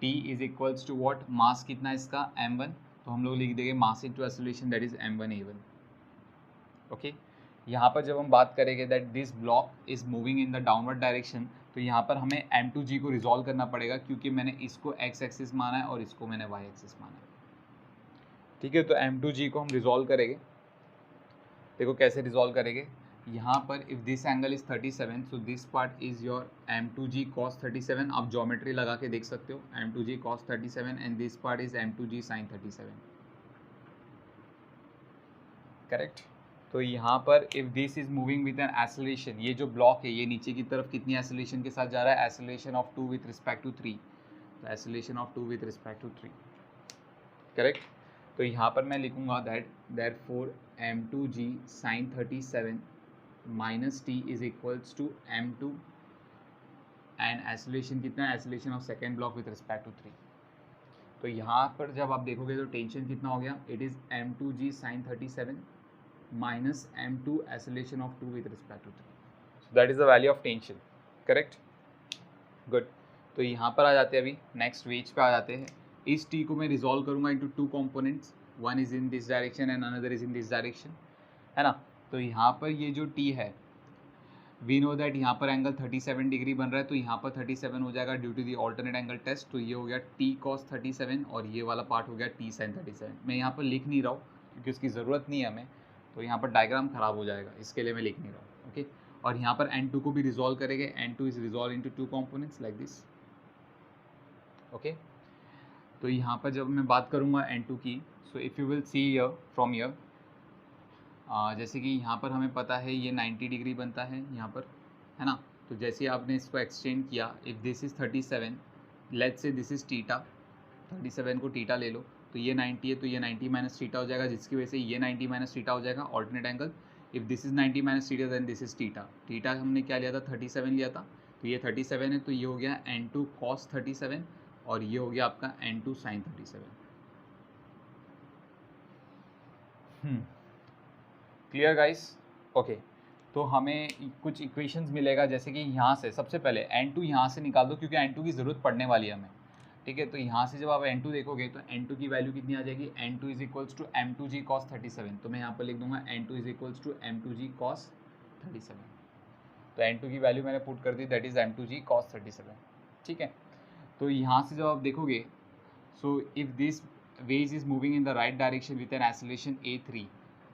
T is equals to what, mass कितना है इसका M1, तो हम लोग लिख देंगे mass into acceleration that is M1A1। Okay, यहाँ पर जब हम बात करेंगे that this block is moving in the downward direction, तो यहाँ पर हमें M2G को रिजॉल्व करना पड़ेगा, क्योंकि मैंने इसको x एक्सिस माना है और इसको मैंने y एक्सिस माना है, ठीक है। तो M2G को हम रिजॉल्व करेंगे, देखो कैसे रिजॉल्व करेंगे। यहाँ पर if this angle is 37, so this part is your M2G cos 37, आप ज्योमेट्री लगा के देख सकते हो, M2G cos 37 and this part is M2G sin 37, correct. तो यहाँ पर if this is moving with an acceleration, ये जो ब्लॉक है ये नीचे की तरफ कितनी एक्सेलरेशन के साथ जा रहा है, acceleration of 2 with respect to 3, तो acceleration of 2 with respect to 3, correct. तो यहाँ पर मैं लिखूंगा that therefore M2G sin 37 minus T is equals to M2 and acceleration कितना है, acceleration of second block with respect to 3। तो यहाँ पर जब आप देखोगे तो टेंशन कितना हो गया, it is M2G sin 37 minus M2 acceleration of 2 with respect to 3, so that is the value of tension, correct, good। तो यहाँ पर आ जाते हैं, अभी नेक्स्ट वेज पे आ जाते हैं। इस T को मैं रिजॉल्व करूँगा into two components, one is in this direction and another is in this direction, है ना। तो यहाँ पर ये जो T है, वी नो दैट यहाँ पर एंगल 37 डिग्री बन रहा है, तो यहाँ पर 37 हो जाएगा due to the alternate angle test, तो ये हो गया T cos 37 और ये वाला पार्ट हो गया T sin 37। मैं यहाँ पर लिख नहीं रहा हूँ क्योंकि उसकी ज़रूरत नहीं है हमें, तो यहाँ पर डायग्राम खराब हो जाएगा, इसके लिए मैं लिख नहीं रहा हूँ, ओके। और यहाँ पर N2 को भी रिजॉल्व करेंगे, N2 is resolve into two components like this, okay. तो यहाँ पर जब मैं बात करूँगा N2 की, so if you will see here from here, जैसे कि यहाँ पर हमें पता है ये 90 डिग्री बनता है यहाँ पर, है ना। तो जैसे आपने इसको एक्सटेंड किया, if this is 37, let's say this is theta, 37 को टीटा ले लो, तो ये 90 है, तो ये 90 माइनस टीटा हो जाएगा, जिसकी वजह से ये 90 माइनस टीटा हो जाएगा alternate angle. If this is 90 minus theta then this is theta, theta हमने क्या लिया था 37 लिया था, तो ये 37 है, तो ये हो गया N2 cos 37 और ये हो गया आपका N2 sin 37। Clear guys, okay. तो हमें कुछ इक्वेशंस मिलेगा, जैसे कि यहाँ से सबसे पहले N2 यहाँ से निकाल दो, क्योंकि N2 की ज़रूरत पड़ने वाली है हमें, ठीक है। तो यहाँ से जब आप N2 देखोगे तो N2 की वैल्यू कितनी आ जाएगी, N2 is equals to M2G cos 37, तो मैं यहाँ पर लिख दूंगा N2 is equals to M2G cos 37, तो N2 की वैल्यू मैंने पुट कर दी, दैट इज M2G cos 37, ठीक है। तो यहाँ से जब आप देखोगे, so if this wedge is moving in the right direction with an acceleration a3।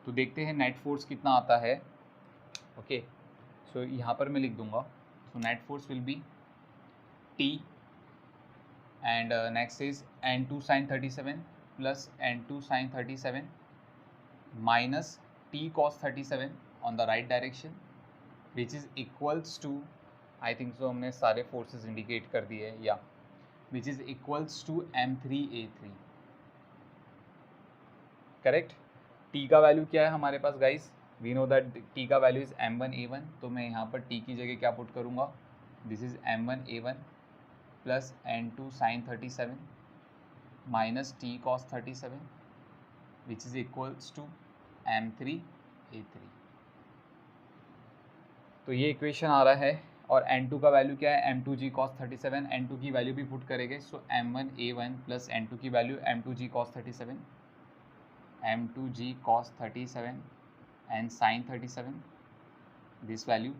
तो देखते हैं नेट फोर्स कितना आता है। ओके, सो यहाँ पर मैं लिख दूंगा, so net force will be T and next is n2 sin 37 plus n2 sin 37 minus T cos 37 on the right direction which is equals to, I think so हमने सारे forces indicate कर दिए हैं, या which is equals to m3a3, correct। T का वैल्यू क्या है हमारे पास guys, we know that T का वैल्यू इज m1a1, तो मैं यहाँ पर T की जगह क्या पुट करूँगा, this is m1a1 plus n2 sin 37 minus T cos 37 which is equals to m3a3। तो ये इक्वेशन आ रहा है, और n2 का वैल्यू क्या है, m2g cos 37, n2 की वैल्यू भी पुट करेंगे, सो m1a1 प्लस n2 की value m2g cos 37, m2g cos 37 and sin 37 this value,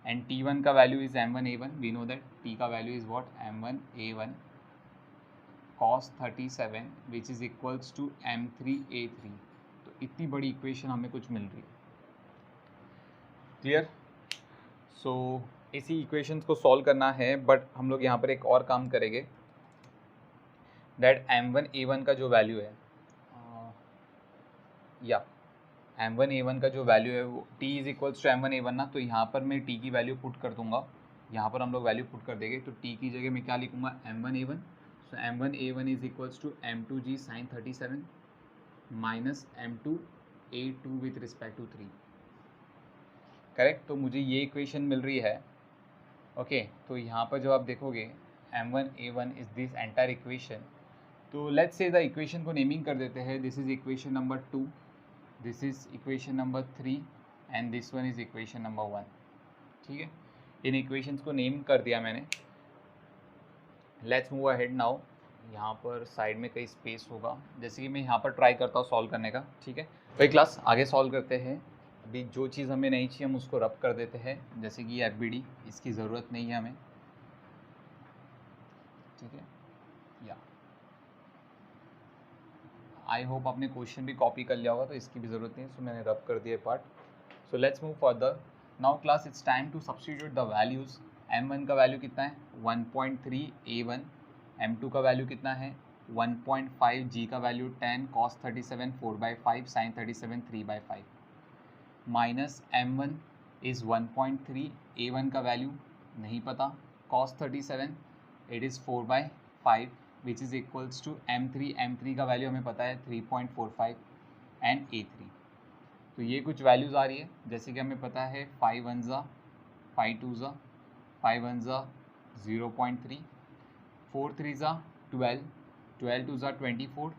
and t1 का value is m1a1, we know that t का value is what, m1a1 cos 37 which is equals to m3a3। तो इतनी बड़ी equation हमें कुछ मिल रही है, क्लियर। सो इसी इक्वेशंस को सॉल्व करना है, बट हम लोग यहाँ पर एक और काम करेंगे, दैट m1a1 का जो वैल्यू है, या m1a1 का जो वैल्यू है वो t is equals to m1a1 ना, तो यहाँ पर मैं t की वैल्यू पुट कर दूंगा, यहाँ पर हम लोग वैल्यू पुट कर देंगे, तो t की जगह मैं क्या लिखूँगा, m1a1, so m1a1 is equals to m2g sin 37 minus m2a2 with respect to 3, correct. तो मुझे ये इक्वेशन मिल रही है, ओके। तो यहाँ पर जब आप देखोगे m1a1 is this entire equation, तो लेट्स से द इक्वेशन को नेमिंग कर देते हैं, this is equation number 2, this is equation number 3 and this one is equation number 1, ठीक है। इन इक्वेशंस को नेम कर दिया मैंने। Let's move ahead now. यहाँ पर साइड में कहीं स्पेस होगा, जैसे कि मैं यहाँ पर ट्राई करता हूँ सॉल्व करने का, ठीक है। वही क्लास आगे सॉल्व करते हैं। अभी जो चीज़ हमें नहीं चाहिए हम उसको रब कर देते हैं, जैसे कि FBD, इसकी ज़रूरत नहीं है हमें, ठीक है। या आई होप आपने क्वेश्चन भी कॉपी कर लिया होगा, तो इसकी भी ज़रूरत नहीं है, सो मैंने रब कर दिया part. So let's move further now class, it's time to substitute the values. m1 का वैल्यू कितना है 1.3 a1, m2 का वैल्यू कितना है 1.5, g का value 10, cos 37 4/5, sin 37 3/5, minus m1 is 1.3, a1 का वैल्यू नहीं पता, cos 37 it is 4/5 which is equals to m3 का वैल्यू हमें पता है 3.45 एंड a3। तो ये कुछ वैल्यूज़ आ रही है, जैसे कि हमें पता है 5 1 ज़ा 5 2 ज़ा 5 1 ज़ा 0.3, 4 3 ज़ा 12, 12 2 ज़ा 24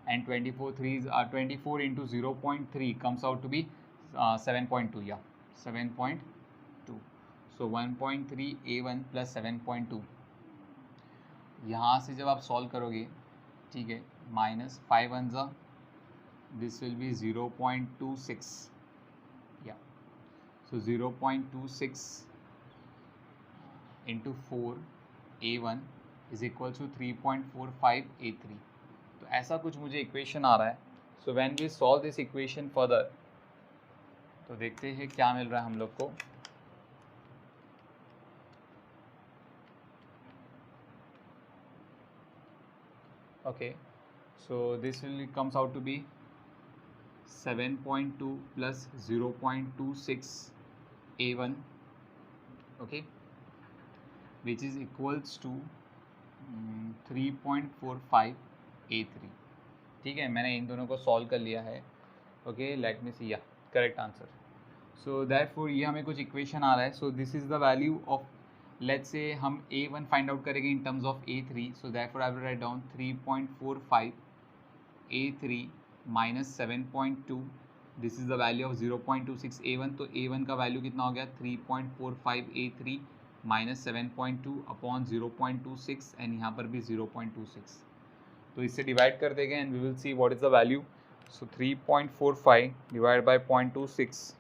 and 24 into 0.3 comes out to be 7.2, या 7.2, so 1.3 a1 plus 7.2, यहाँ से जब आप सॉल्व करोगे, ठीक है, माइनस 5 1 ज़ा this will be 0.26, yeah, so 0.26 into 4 a1 is equal to 3.45 a3। तो ऐसा कुछ मुझे इक्वेशन आ रहा है। So when we solve this equation further, तो देखते हैं क्या मिल रहा है हम लोग को। Okay, so this will comes out to be 7.2 plus 0.26 a1, okay, which is equals to 3.45 a3, ठीक है। मैंने इन दोनों को सॉल्व कर लिया है, ओके, लेट मी सी, या करेक्ट आंसर। सो दैटफॉर ये हमें कुछ इक्वेशन आ रहा है, so this is the value of, let's say हम a1 फाइंड आउट करेंगे in terms of a3, so that for I will write down 3.45 a3 minus 7.2, this is the value of 0.26 a1, तो a1 का value कितना हो गया 3.45 a3 minus 7.2 upon 0.26, and यहाँ पर भी 0.26, तो इससे डिवाइड कर देंगे and we will see what is the value. So 3.45 divide by 0.26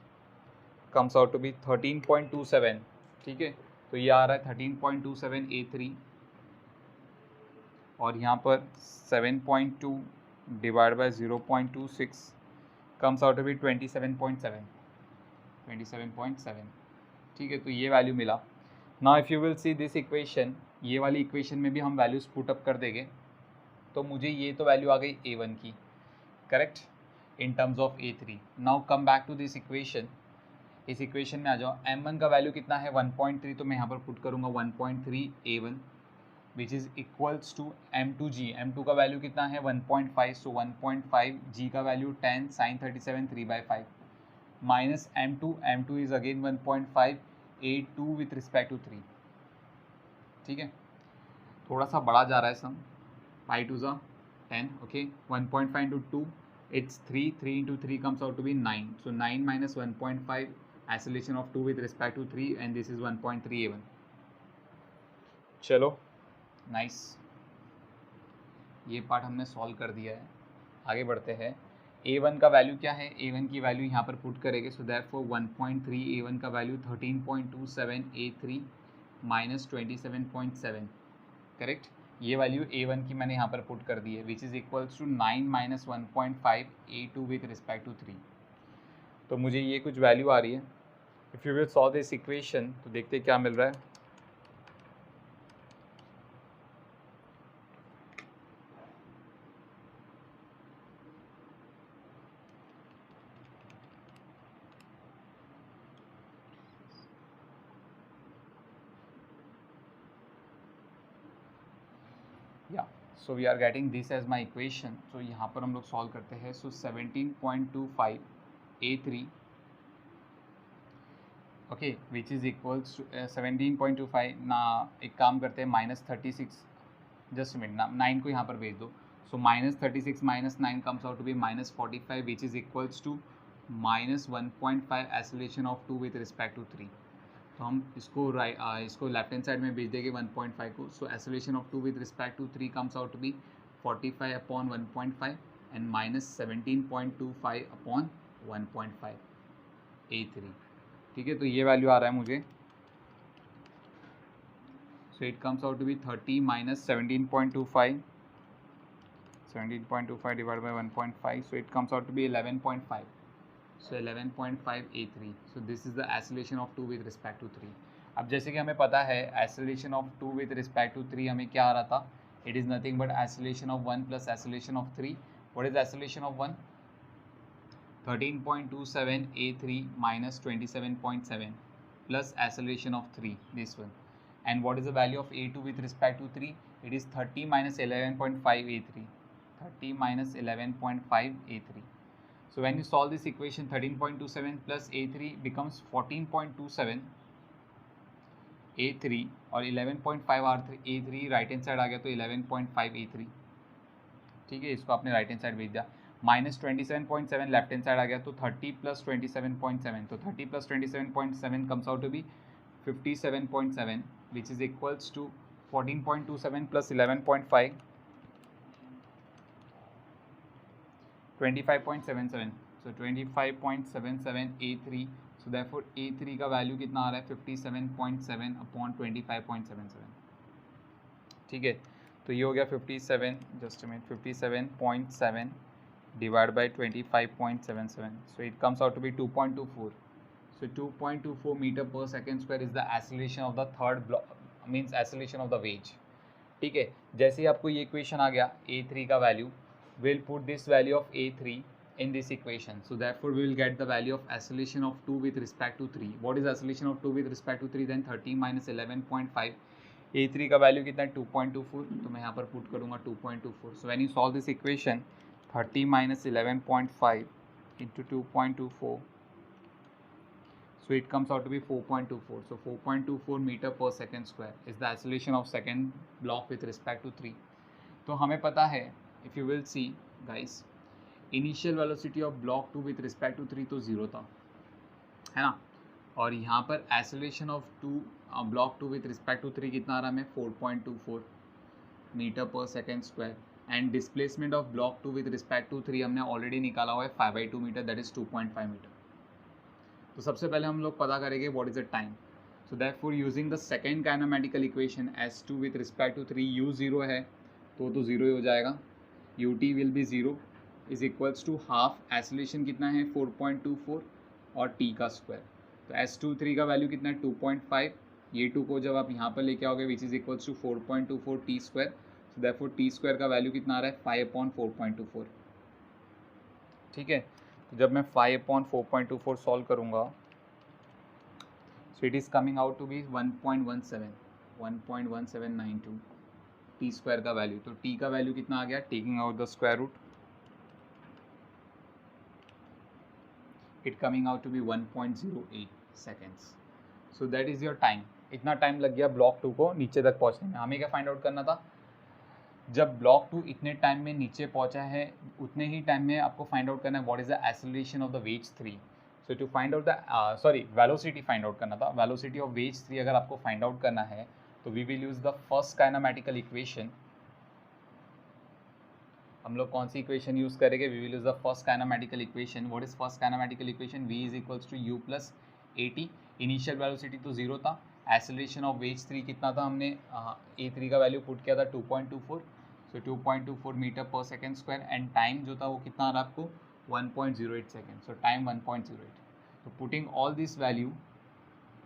comes out to be 13.27, ठीक है। तो ये आ रहा है 13.27 a3, और यहाँ पर 7.2 divided by 0.26 comes out to be 27.7. ठीक है, तो ये वैल्यू मिला. Now if you will see this equation, ये वाली इक्वेशन में भी हम वैल्यूज पुट अप कर देंगे, तो मुझे ये तो वैल्यू आ गई A1 की, correct, in terms of A3. Now come back to this equation. इस इक्वेशन में आ जाओ. M1 का वैल्यू कितना है 1.3, तो मैं यहाँ पर पुट करूँगा 1.3 A1 which is equals to M2G. M2 का वैल्यू कितना है 1.5, सो 1.5, G का value 10 sin 37 3/5 minus M2 is again 1.5, A2 with respect to 3. ठीक है, थोड़ा सा बड़ा जा रहा है sum. 5 2 10, okay. 1.5 into 2 it's 3 into 3 comes out to be 9, so 9 minus 1.5 acceleration of 2 with respect to 3, and this is 1.3 A1. चलो, नाइस, ये पार्ट हमने सॉल्व कर दिया है. आगे बढ़ते हैं. A1 का वैल्यू क्या है? A1 की वैल्यू यहाँ पर पुट करेंगे, सो देयरफॉर 1.3 A1 का वैल्यू 13.27 A3 माइनस 27.7, करेक्ट. ये वैल्यू A1 की मैंने यहाँ पर पुट कर दी है, which is equals to 9 minus 1.5 A2 with respect to 3. तो मुझे ये कुछ वैल्यू आ रही है. If you will solve this equation, तो देखते क्या मिल रहा है. या so we are getting this as my equation. तो यहाँ पर हम लोग सॉल्व करते हैं. सो 17.25 A3, okay, which is equals to 17.25 ना. एक काम करते हैं, माइनस 36, जस्ट मिनट ना, 9 को यहाँ पर भेज दो. So minus 36 minus 9 comes out to be minus 45, which is equals to minus 1.5 acceleration of 2 with respect to 3. तो हम इसको इसको लेफ्ट हैंड साइड में भेज देंगे 1.5 को. So acceleration of 2 with respect to 3 comes out to be 45 upon 1.5 and minus 17.25 upon 1.5 A3. ठीक है, तो ये वैल्यू आ रहा है मुझे. So it comes out to be 30 minus 17.25 divide by 1.5, so it comes out to be 11.5. So 11.5 A3. So this is the acceleration of 2 with respect to 3. अब जैसे कि हमें पता है acceleration of 2 with respect to 3 हमें क्या आ रहा था? It is nothing but acceleration of 1 plus acceleration of 3. What is the acceleration of 1? 13.27 A3 minus 27.7 plus acceleration of 3, this one. And what is the value of A2 with respect to 3? It is 30 minus 11.5 A3. 30 minus 11.5 A3. So when you solve this equation, 13.27 plus A3 becomes 14.27 A3 और 11.5 A3 right hand side आ गया, तो 11.5 A3. ठीक है, इसको आपने right hand side भेज दिया. माइनस 27.7 लेफ्ट हैंड साइड आ गया, तो 30 प्लस 27.7, तो 30 plus 27.7 comes out to be 57.7, which is equals to 14.27 plus 11.5, 25.77. So 25.77 A3. So therefore A3 का वैल्यू कितना आ रहा है 57.7 अपॉन 25.77. ठीक है, तो ये हो गया 57, just minute, 57.7 divide by 25.77. So it comes out to be 2.24. So 2.24 metre per second square is the acceleration of the third block, means acceleration of the wedge. ठीक है, जैसे ही आपको ये इक्वेशन आ गया A3 का value, we'll put this value of A3 in this equation. So therefore we will get the value of acceleration of 2 with respect to 3. What is acceleration of 2 with respect to 3? Then 30 minus 11.5. A3 का value कितना है 2.24, तो मैं यहाँ पर put करूँगा 2.24. So when you solve this equation, 30 minus 11.5 into 2.24, so it comes out to be 4.24. So 4.24 meter per second square is the acceleration of second block with respect to 3. तो हमें पता है, if you will see guys, initial velocity of block 2 with respect to 3 तो 0 था, है ना. और यहाँ पर acceleration of block 2 with respect to 3 कितना आ रहा है हमें 4.24 metre per second square. And displacement of block 2 with respect to 3 हमने ऑलरेडी निकाला हुआ है 5/2 मीटर, दैट इज 2.5 मीटर. तो सबसे पहले हम लोग पता करेंगे what is the time. So that for using the second kinematical equation S2 with respect to 3, U 0 है तो 0 ही हो जाएगा. U t will be 0 is equals to half acceleration कितना है 4.24 और टी का स्क्वायर। तो S23 का वैल्यू कितना है 2.5, ये 2 को जब आप यहाँ पर लेके आओगे which is equals to 4.24 T square, so therefore T square का वैल्यू कितना आ रहा है 5/4.24। ठीक है, तो जब मैं 5/4.24 सॉल्व करूँगा so it is coming out to be 1.1792 T square का वैल्यू। तो टी का वैल्यू कितना आ गया, taking out the square root, it coming out to be 1.08 seconds. So that is your time. इतना टाइम लग गया ब्लॉक 2 को नीचे तक पहुंचने में। हमें क्या फाइंड आउट करना था, जब ब्लॉक 2 इतने टाइम में नीचे पहुंचा है उतने ही टाइम में आपको फाइंड आउट करना है what is the acceleration of the wedge 3। So to find out the velocity find out करना था। वेलोसिटी ऑफ वेज 3 अगर आपको फाइंड आउट करना है तो we will use the first kinematical equation. हम लोग कौन सी इक्वेशन यूज करेंगे, we will use the first kinematical equation. What is first kinematical equation, v is equals to u plus at। Initial velocity तो 0 था, एक्सेलरेशन ऑफ वेज 3 कितना था, हमने a3 का वैल्यू पुट किया था 2.24, so 2.24 metre per second square, and time जो था वो कितना आ रहा आपको 1.08 सेकेंड, सो टाइम 1.08। तो putting all this value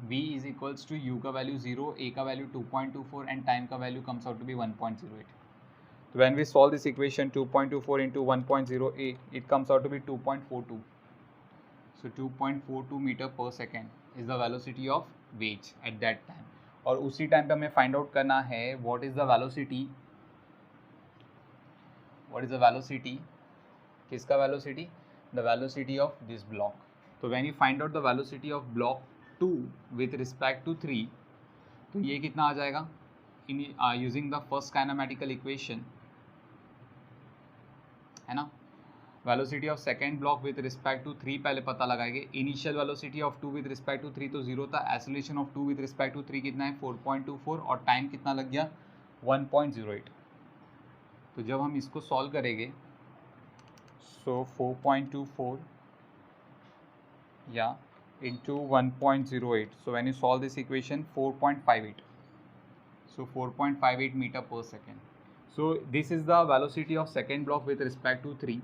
v is equals to u का वैल्यू 0, a का वैल्यू 2.24 एंड टाइम का value comes out to be 1.08। So when we solve this equation 2.24 into 1.08, it comes out to be 2.42. So 2.42 meter per second is the velocity of wave at that time. और उसी time पे हमें find out करना है what is the velocity, किसका velocity, the velocity of this block. तो when you find out the velocity of block 2 with respect to 3, तो ये कितना आ जाएगा, using the first kinematical equation है ना, velocity of second block with respect to 3 पहले पता लगाएंगे। Initial velocity of 2 with respect to 3 तो 0 था, acceleration of 2 with respect to 3 कितना है 4.24 और टाइम कितना लग गया 1.08। तो जब हम इसको सॉल्व करेंगे सो 4.24 या into 1.08, so when you solve this equation 4.58, so 4.58 metre per second. So this is the velocity of second block with respect to 3,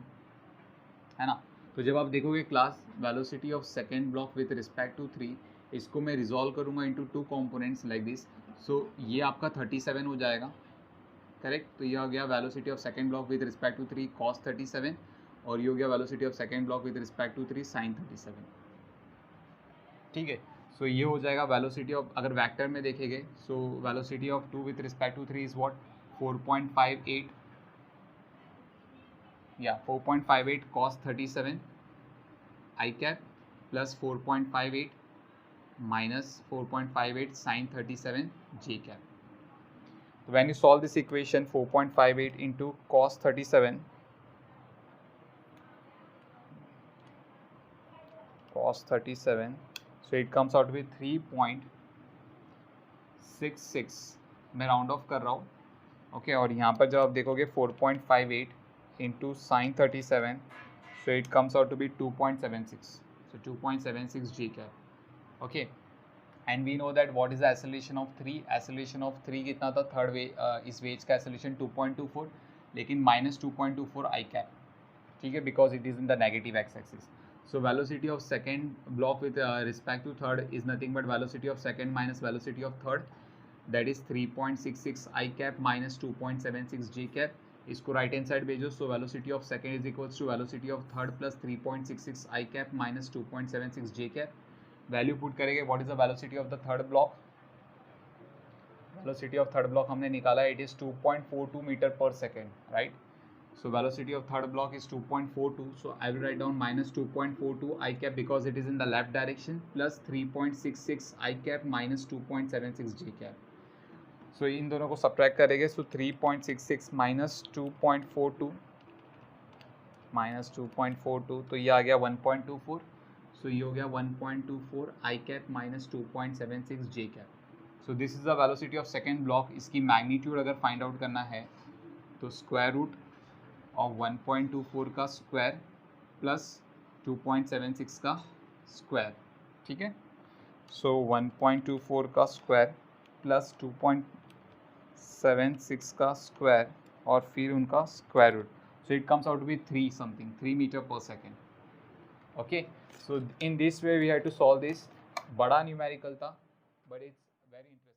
है ना। तो जब आप देखोगे class velocity of second block with respect to 3, इसको मैं resolve करूँगा into 2 components like this. So ये आपका 37 हो जाएगा, करेक्ट। तो ये हो गया velocity of second block with respect to 3 cos 37, और ये हो गया velocity of second block with respect to 3 sin 37। ठीक है, सो ये हो जाएगा वेलोसिटी ऑफ, अगर वेक्टर में देखेंगे so velocity of 2 with respect to 3 is what 4.58 या 4.58 cos 37 I cap plus 4.58 minus 4.58 sin 37 j cap. So when you solve this equation 4.58 into cos 37 so it comes out to be 3.66, मैं round of कर रहा हूँ, okay. और यहाँ पर जब आप देखोगे 4.58 into sin 37, so it comes out to be 2.76, so 2.76 g cap, okay। and we know that what is the acceleration of 3, acceleration of 3 कितना था थर्ड वे, इस वेज का acceleration 2.24, लेकिन minus 2.24 I cap, ठीक है, because it is in the negative x axis। so velocity of second block with respect to third is nothing but velocity of second minus velocity of third, that is 3.66 I cap minus 2.76 j cap। इसको right hand side भेजो, so velocity of second is equals to velocity of third plus 3.66 I cap minus 2.76 j cap। Value put करेंगे what is the velocity of the third block, velocity of third block हमने निकाला है, it is 2.42 metre per second, right. So velocity of third block is 2.42, so I will write down minus 2.42 I cap because it is in the left direction plus 3.66 I cap minus 2.76 j cap। सो इन दोनों को subtract करेंगे, सो 3.66 minus 2.42 तो ये आ गया 1.24, सो ये हो गया 1.24 I cap minus 2.76 j cap। So this is the velocity of second block. इसकी मैग्नीट्यूड अगर फाइंड आउट करना है तो स्क्वायर रूट ऑफ 1.24 का स्क्वायर प्लस 2.76 का स्क्वायर, ठीक है। सो 1.24 का स्क्वायर प्लस 2.76 का स्क्वायर और फिर उनका square root, So it comes out to be 3 something, 3 meter per second. Okay, so in this way we have to solve this. बड़ा numerical था, but it's very interesting.